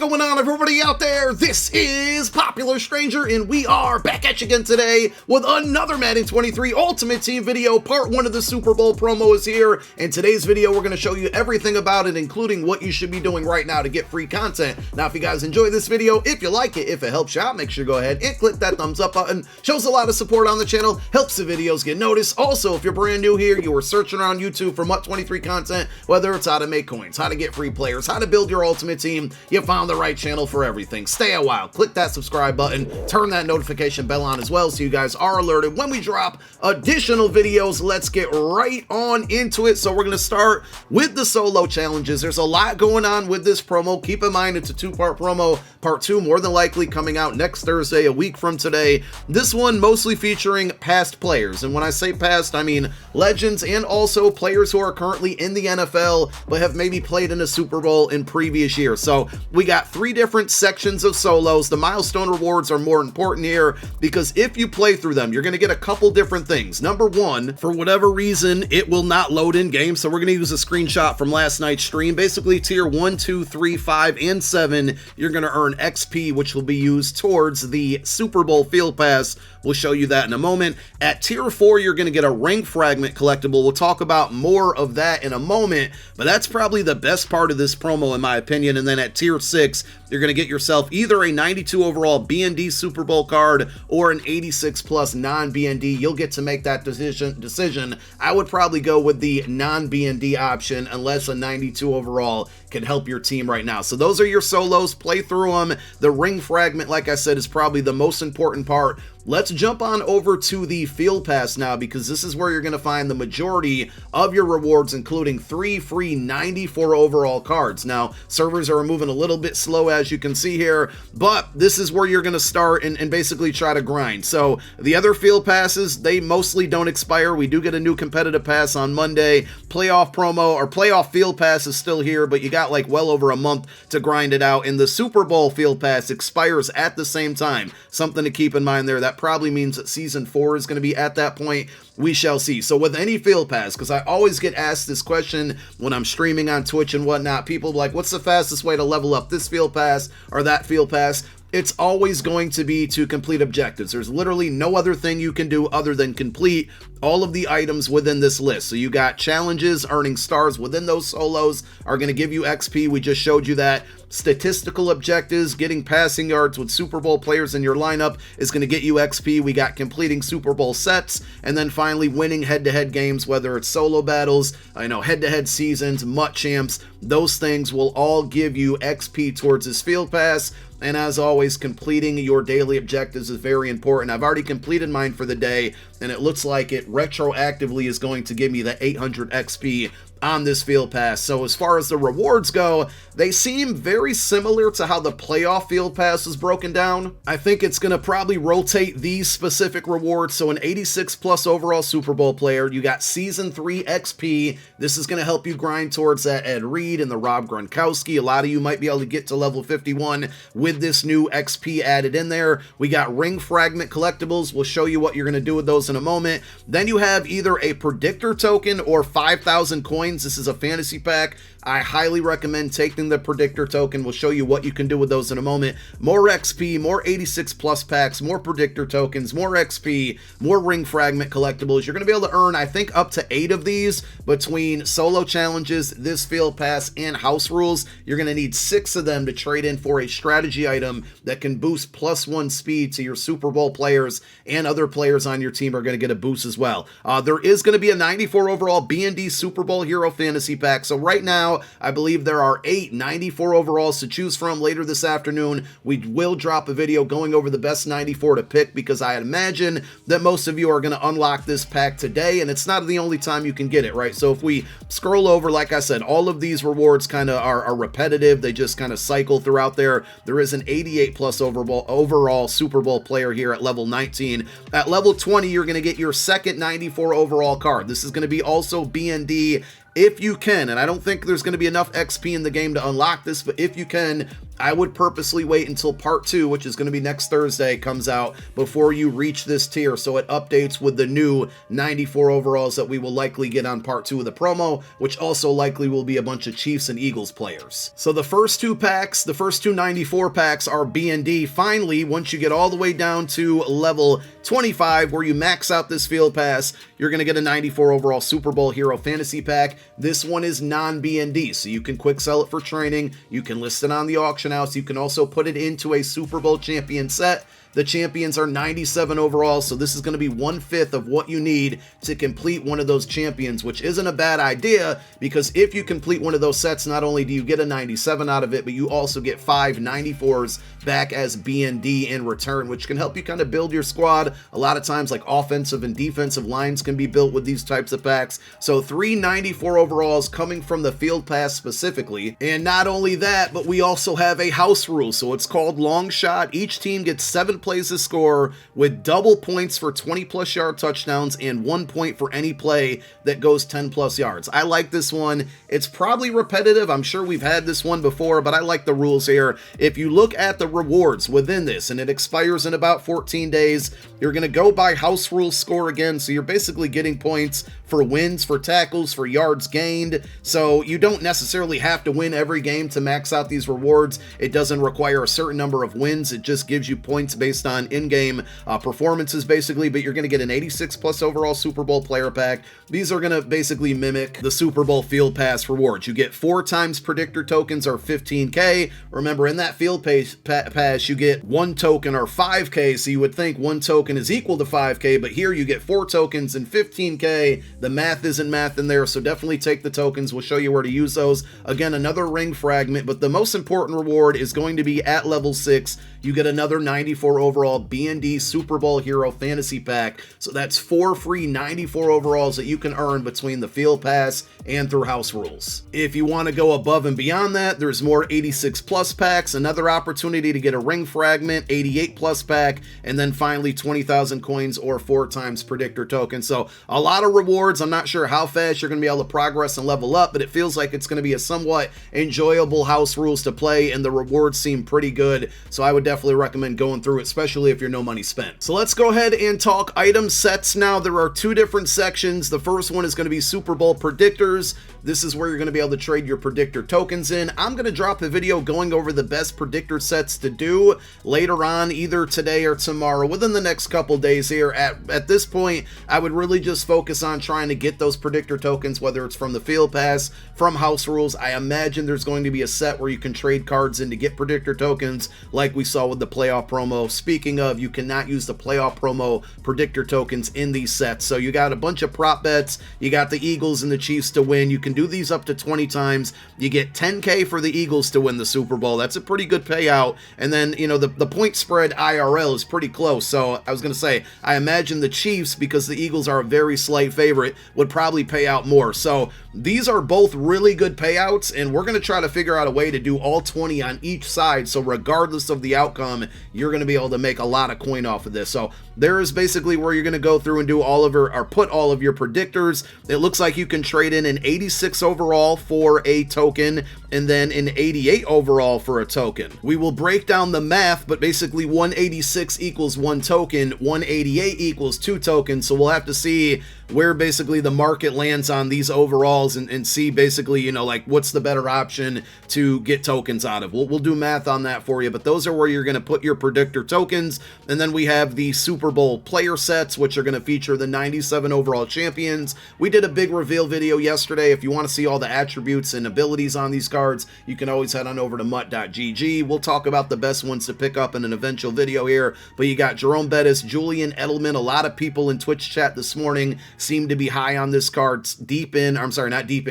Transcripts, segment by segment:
going on, everybody out there? This is Popular Stranger, and we are back at you again today with another Madden 23 Ultimate Team video. Part 1 of the Super Bowl promo is here. In today's video, we're going to show you everything about it, including what you should be doing right now to get free content. Now, if you guys enjoy this video, if you like it, if it helps you out, make sure you go ahead and click that thumbs up button. Shows a lot of support on the channel, helps the videos get noticed. Also, if you're brand new here, you were searching around YouTube for MUT 23 content, whether it's how to make coins, how to get free players, how to build your ultimate team, you found the right channel for everything. Stay a while, click that subscribe button, turn that notification bell on as well so you guys are alerted when we drop additional videos. Let's get right on into it. So we're going to start with the solo challenges. There's a lot going on with this promo. Keep in mind it's a two-part promo. Part 2 more than likely coming out next Thursday, a week from today. This one mostly featuring past players, and when I say past, I mean legends and also players who are currently in the NFL but have maybe played in a Super Bowl in previous years. So we got 3 different sections of solos. The milestone rewards are more important here because if you play through them, you're going to get a couple different things. Number 1, for whatever reason, it will not load in game, so we're going to use a screenshot from last night's stream. Basically, tier 1, 2, 3, 5, and 7, you're going to earn XP, which will be used towards the Super Bowl Field Pass. We'll show you that in a moment. At tier 4, you're going to get a ring fragment collectible. We'll talk about more of that in a moment, but that's probably the best part of this promo in my opinion. And then at tier 6, you're going to get yourself either a 92 overall BND Super Bowl card or an 86 plus non-BND. You'll get to make that decision. I would probably go with the non-BND option unless a 92 overall can help your team right now. So those are your solos. Play through them. The ring fragment, like I said, is probably the most important part. Let's jump on over to the Field Pass now, because this is where you're going to find the majority of your rewards, including 3 free 94 overall cards. Now, servers are moving a little bit slow, as you can see here, but this is where you're going to start and basically try to grind. So the other Field Passes, they mostly don't expire. We do get a new competitive pass on Monday. Playoff promo or playoff Field Pass is still here, but you got like well over a month to grind it out. And the Super Bowl Field Pass expires at the same time. Something to keep in mind there. That probably means that season 4 is going to be at that point. We shall see. So with any Field Pass, because I always get asked this question when I'm streaming on Twitch and whatnot, people are like, what's the fastest way to level up this Field Pass or that Field Pass? It's always going to be to complete objectives. There's literally no other thing you can do other than complete all of the items within this list. So you got challenges, earning stars within those solos are going to give you XP. We just showed you that. Statistical objectives, getting passing yards with Super Bowl players in your lineup is going to get you XP. We got completing Super Bowl sets, and then finally winning head-to-head games, whether it's solo battles, head-to-head seasons, MUT champs. Those things will all give you XP towards this Field Pass. And as always, completing your daily objectives is very important. I've already completed mine for the day, and it looks like it retroactively is going to give me the 800 XP on this Field Pass. So as far as the rewards go, they seem very similar to how the playoff Field Pass is broken down. I think it's going to probably rotate these specific rewards. So an 86 plus overall Super Bowl player, you got season 3 XP. This is going to help you grind towards that Ed Reed and the Rob Gronkowski. A lot of you might be able to get to level 51 with this new XP added in there. We got ring fragment collectibles. We'll show you what you're going to do with those in a moment. Then you have either a predictor token or 5,000 coins. This is a fantasy pack. I highly recommend taking the predictor token. We'll show you what you can do with those in a moment. More XP, more 86 plus packs, more predictor tokens, more XP, more ring fragment collectibles. You're going to be able to earn, I think, up to 8 of these between solo challenges, this Field Pass, and house rules. You're going to need 6 of them to trade in for a strategy item that can boost +1 speed to your Super Bowl players, and other players on your team are going to get a boost as well. There is going to be a 94 overall BND Super Bowl Hero Fantasy Pack. So right now, I believe there are 8 94 overalls to choose from. Later this afternoon, we will drop a video going over the best 94 to pick, because I imagine that most of you are going to unlock this pack today, and it's not the only time you can get it, right? So if we scroll over, like I said, all of these rewards kind of are repetitive. They just kind of cycle throughout there. There is an 88 plus overall Super Bowl player here at level 19. At level 20, you're going to get your second 94 overall card. This is going to be also BND if you can, and I don't think there's going to be enough XP in the game to unlock this, but if you can, I would purposely wait until part 2, which is going to be next Thursday, comes out before you reach this tier, so it updates with the new 94 overalls that we will likely get on part 2 of the promo, which also likely will be a bunch of Chiefs and Eagles players. So the first two packs, the first two 94 packs are B&D. Finally, once you get all the way down to level 25, where you max out this field pass, you're going to get a 94 overall Super Bowl Hero Fantasy Pack. This one is non-B&D, so you can quick sell it for training. You can list it on the auction house. You can also put it into a Super Bowl champion set. The champions are 97 overall, so this is going to be 1/5 of what you need to complete one of those champions, which isn't a bad idea, because if you complete one of those sets, not only do you get a 97 out of it, but you also get 5 94s back as B&D in return, which can help you kind of build your squad. A lot of times, like, offensive and defensive lines can be built with these types of packs. So 3 94 overalls coming from the field pass specifically. And not only that, but we also have a house rule, so it's called long shot. Each team gets 7 plays to score, with double points for 20+ yard touchdowns and 1 point for any play that goes 10+ yards. I like this one. It's probably repetitive. I'm sure we've had this one before, but I like the rules here. If you look at the rewards within this, and it expires in about 14 days, you're going to go by house rule score again, so you're basically getting points for wins, for tackles, for yards gained. So you don't necessarily have to win every game to max out these rewards. It doesn't require a certain number of wins. It just gives you points based on in-game performances, basically. But you're going to get an 86+ overall Super Bowl player pack. These are going to basically mimic the Super Bowl field pass rewards. You get 4 times predictor tokens, or 15k. Remember, in that field pass, you get 1 token, or 5k. So you would think 1 token is equal to 5k, but here you get 4 tokens and 15k. The math isn't math in there, so definitely take the tokens. We'll show you where to use those. Again, another ring fragment, but the most important reward is going to be at level 6. You get another 94 overall B&D Super Bowl Hero Fantasy Pack. So that's 4 free 94 overalls that you can earn between the field pass and through house rules. If you want to go above and beyond that, there's more 86+ packs, another opportunity to get a ring fragment, 88+ pack, and then finally 20,000 coins or 4 times predictor token. So a lot of rewards. I'm not sure how fast you're going to be able to progress and level up, but it feels like it's going to be a somewhat enjoyable house rules to play, and the rewards seem pretty good. So I would definitely recommend going through it, especially if you're no money spent. So let's go ahead and talk item sets now. There are 2 different sections. The first one is going to be Super Bowl predictors. This is where you're going to be able to trade your predictor tokens in. I'm going to drop a video going over the best predictor sets to do later on, either today or tomorrow, within the next couple days here. At this point, I would really just focus on trying to get those predictor tokens, whether it's from the field pass, from house rules. I imagine there's going to be a set where you can trade cards in to get predictor tokens, like we saw with the playoff promo. Speaking of, you cannot use the playoff promo predictor tokens in these sets. So you got a bunch of prop bets. You got the Eagles and the Chiefs to win. You can do these up to 20 times. You get 10k for the Eagles to win the Super Bowl. That's a pretty good payout. And then, you know, the point spread IRL is pretty close. So I was going to say, I imagine the Chiefs, because the Eagles are a very slight favorite, would probably pay out more. So these are both really good payouts, and we're going to try to figure out a way to do all 20 on each side. So regardless of the outcome, you're going to be able to make a lot of coin off of this. So there is basically where you're going to go through and do all of your, or put all of your predictors. It looks like you can trade in an 86 overall for a token, and then an 88 overall for a token. We will break down the math, but basically 186 equals 1 token, 188 equals 2 tokens. So we'll have to see where basically the market lands on these overalls, and see basically, you know, like what's the better option to get tokens out of. We'll do math on that for you, but those are where you're going to put your predictor tokens. And then we have the Super Bowl player sets, which are going to feature the 97 overall champions. We did a big reveal video yesterday. If you want to see all the attributes and abilities on these cards, you can always head on over to MUT.gg. We'll talk about the best ones to pick up in an eventual video here, but you got Jerome Bettis, Julian Edelman. A lot of people in Twitch chat this morning seem to be high on this card.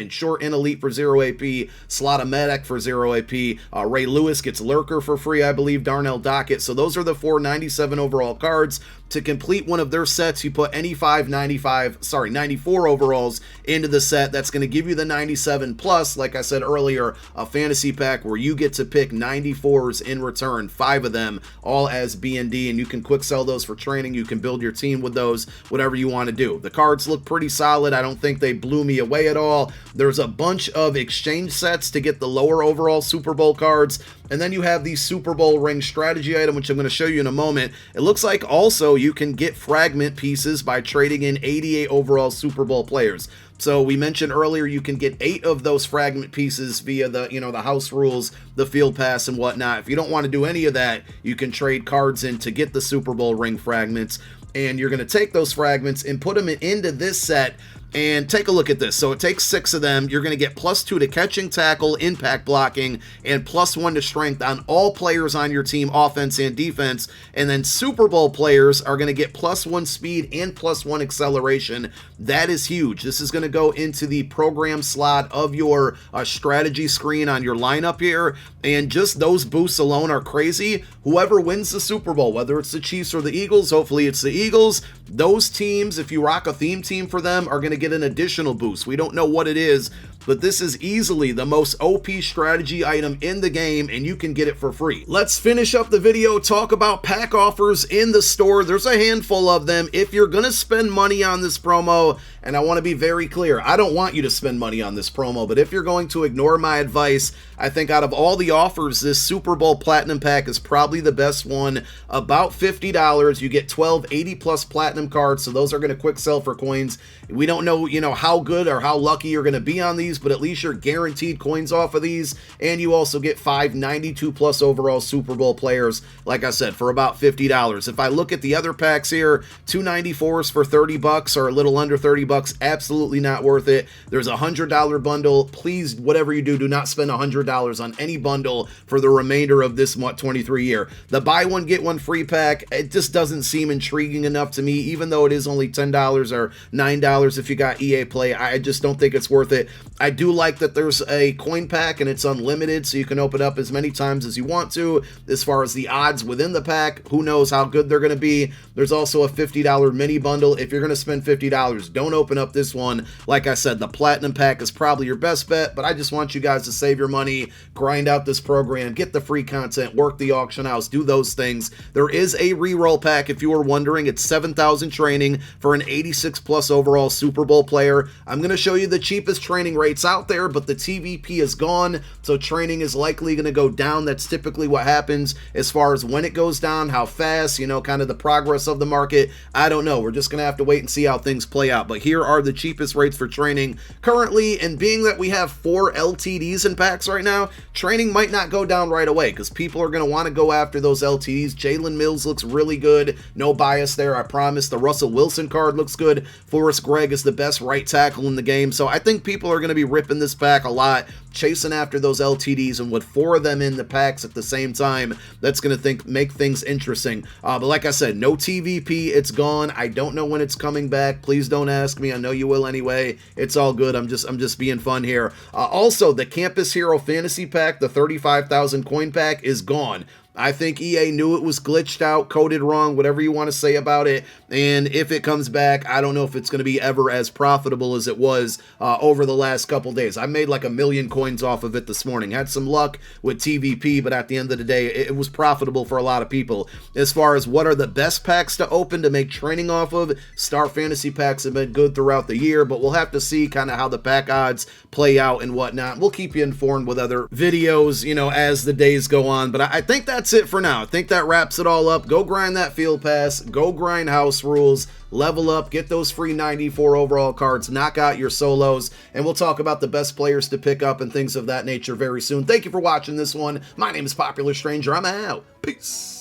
Short in Elite for 0 AP, Slot-O-Medic for 0 AP, Ray Lewis gets Lurker for free, I believe, Darnell Dockett. So those are the 4 97 overall cards. To complete one of their sets, you put any 94 overalls into the set. That's going to give you the 97 plus, like I said earlier, a fantasy pack where you get to pick 94s in return, 5 of them, all as B&D, and you can quick sell those for training. You can build your team with those, whatever you want to do. The cards look pretty solid. I don't think they blew me away at all. There's a bunch of exchange sets to get the lower overall Super Bowl cards, and then you have the Super Bowl ring strategy item, which I'm going to show you in a moment. It looks like also you can get fragment pieces by trading in 88 overall Super Bowl players. So we mentioned earlier you can get 8 of those fragment pieces via the, the house rules, the field pass, and whatnot. If you don't want to do any of that, you can trade cards in to get the Super Bowl ring fragments, and you're going to take those fragments and put them into this set. And take a look at this. So it takes 6 of them. You're going to get +2 to catching, tackle, impact blocking, and +1 to strength on all players on your team, offense and defense. And then Super Bowl players are going to get +1 speed and +1 acceleration. That is huge. This is going to go into the program slot of your strategy screen on your lineup here. And just those boosts alone are crazy. Whoever wins the Super Bowl, whether it's the Chiefs or the Eagles, hopefully it's the Eagles, those teams, if you rock a theme team for them, are going to get an additional boost. We don't know what it is, but this is easily the most OP strategy item in the game, and you can get it for free. Let's finish up the video, talk about pack offers in the store. There's a handful of them. If you're going to spend money on this promo, and I want to be very clear, I don't want you to spend money on this promo, but if you're going to ignore my advice, I think out of all the offers, this Super Bowl Platinum Pack is probably the best one. About $50. You get 12 80+ Platinum cards, so those are going to quick sell for coins. We don't know, how good or how lucky you're going to be on these, but at least you're guaranteed coins off of these, and you also get 5 92+ overall Super Bowl players, like I said, for about $50. If I look at the other packs here, 2 94s for $30 or a little under $30, absolutely not worth it. There's a $100 bundle. Please, whatever you do, do not spend $100 on any bundle for the remainder of this MUT 23 year. The buy one, get one free pack, it just doesn't seem intriguing enough to me, even though it is only $10 or $9 if you got EA Play. I just don't think it's worth it. I do like that there's a coin pack and it's unlimited, so you can open up as many times as you want to. As far as the odds within the pack, who knows how good they're going to be. There's also a $50 mini bundle. If you're going to spend $50, don't open up this one. Like I said, the Platinum Pack is probably your best bet, but I just want you guys to save your money, grind out this program, get the free content, work the auction house, do those things. There is a reroll pack, if you were wondering. It's 7,000 training for an 86+ overall Super Bowl player. I'm going to show you the cheapest training rates out there, but the TVP is gone, so training is likely going to go down. That's typically what happens. As far as when it goes down, how fast, kind of the progress of the market, I don't know. We're just going to have to wait and see how things play out. But here are the cheapest rates for training currently, and being that we have 4 LTDs in packs right now, training might not go down right away because people are going to want to go after those LTDs. Jalen Mills looks really good. No bias there, I promise. The Russell Wilson card looks good. Forrest Gregg is the best right tackle in the game. So I think people are going to be ripping this pack a lot, chasing after those LTDs, and with 4 of them in the packs at the same time, that's going to make things interesting. But like I said, no TVP, it's gone. I don't know when it's coming back. Please don't ask me. I know you will anyway. It's all good. I'm just being fun here. Also, the Campus Hero Fantasy Pack, the 35,000 coin pack, is gone. I think EA knew it was glitched out, coded wrong, whatever you want to say about it. And if it comes back, I don't know if it's going to be ever as profitable as it was over the last couple days. I made like 1 million coins off of it this morning. Had some luck with TVP, but at the end of the day, it was profitable for a lot of people. As far as what are the best packs to open to make training off of, Star Fantasy packs have been good throughout the year, but we'll have to see kind of how the pack odds play out and whatnot. We'll keep you informed with other videos, as the days go on. But I think that's it for now. I think that wraps it all up. Go grind that field pass, go grind house rules, level up, get those free 94 overall cards, knock out your solos, and we'll talk about the best players to pick up and things of that nature very soon. Thank you for watching this one. My name is Popular Stranger. I'm out. Peace.